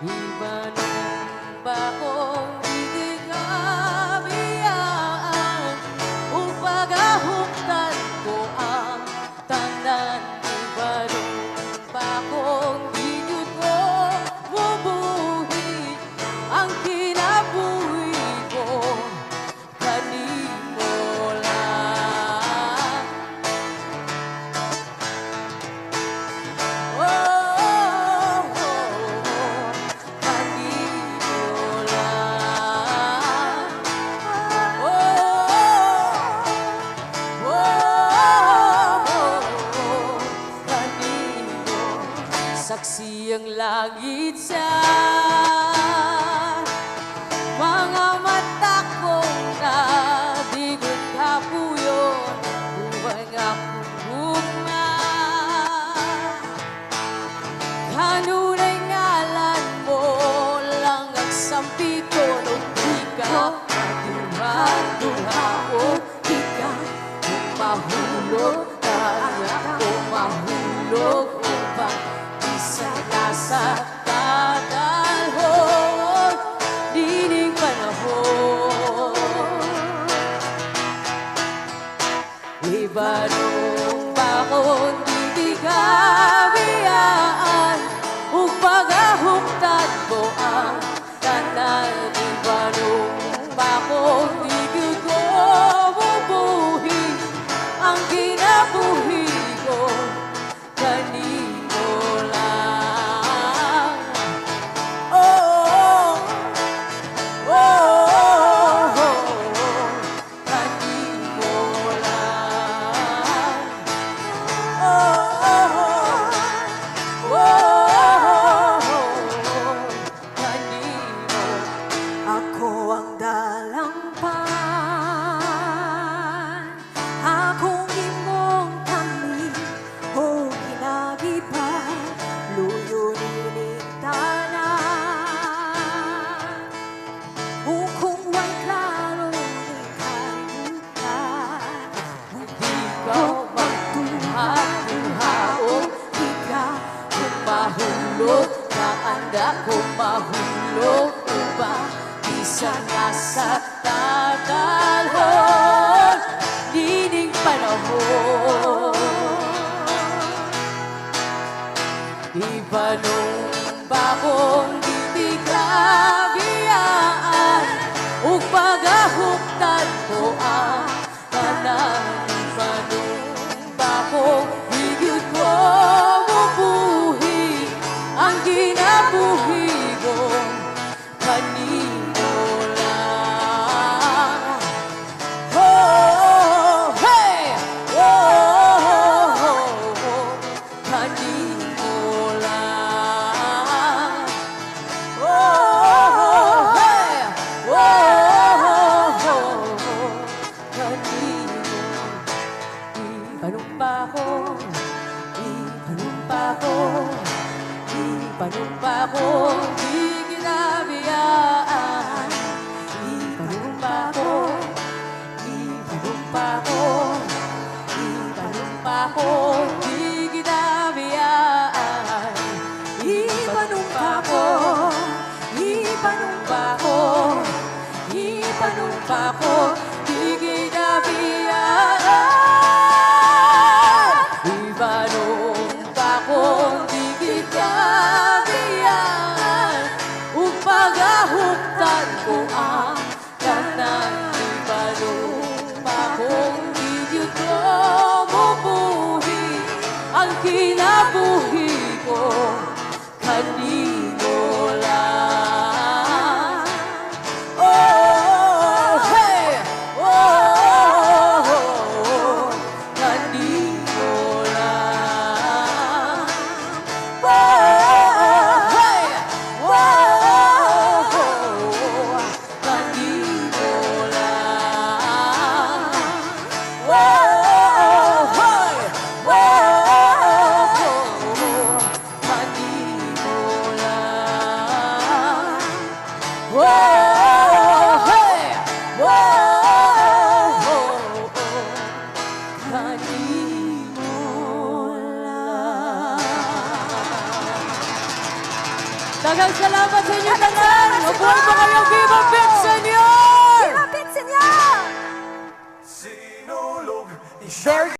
Iba nung bakong bibigabiyaan upang ahuktan ko ang tanan. Iba nung bakong bigod ko bubuhin ang kinabuhi ko kanimo lang. Saksi ang langit sa mga mata kong nabigot kapuyon buhay akong hugma. Kanunay ngalan mo lang ang sampito nung di ka maduha-duha o di ka mahulog kaya ko mahulog upang isa nasa tatalhon dining panahon. Iba nung bakong bibigabiyaan upang ahuktan ko ang tanan. Iba nung bakong bigod ko bubuhin ang kinabuhi ko kanino lang. Oh, oh, oh, oh, kanino lang. Oh, oh, oh, kanino. Ako ang dalampan, akong imong kami, o ginagibay, luyo tanan. Kung way klaro ni kalimutan, Di ka magtuha-tuha o di ka mahulog na anak ko mahulog upang isa nga sa tatalhon dining panahon. Iba nung bakong bibigabiyaan upang ahuktan ko ang tanan. Iba nung bakong bigod ko bubuhin ang kinabuhi ko kanino lang. Oh, hey! Oh, kanino lang. Oh, hey! Kanino. Ipanumpa ko, ipanumpa ko, ipanumpa ko, di kinabiyaan. Ipanumpa ko, ipanumpa ko, ipanumpa ko, di kinabiyaan. Ipanumpa ko, ipanumpa ko, ipanumpa ko, di kinabiyaan. Ipanumpa ko, di kinabiyaan upang ahuktan ko ang tanan. Ipanumpa kong bigod ko bubuhin ang kinabuhi ko kanino lang. Oh, hey! Oh, kanino lang. Oh, hey! Oh, kanino lang. Oh, hey! Kanino lang. Hey! Kanino. Dagan Isang salamat sa inyo tanan. Mabuhay pa kayo. Viva Pit Senior! Viva Pit Senior! Sinulog ni Very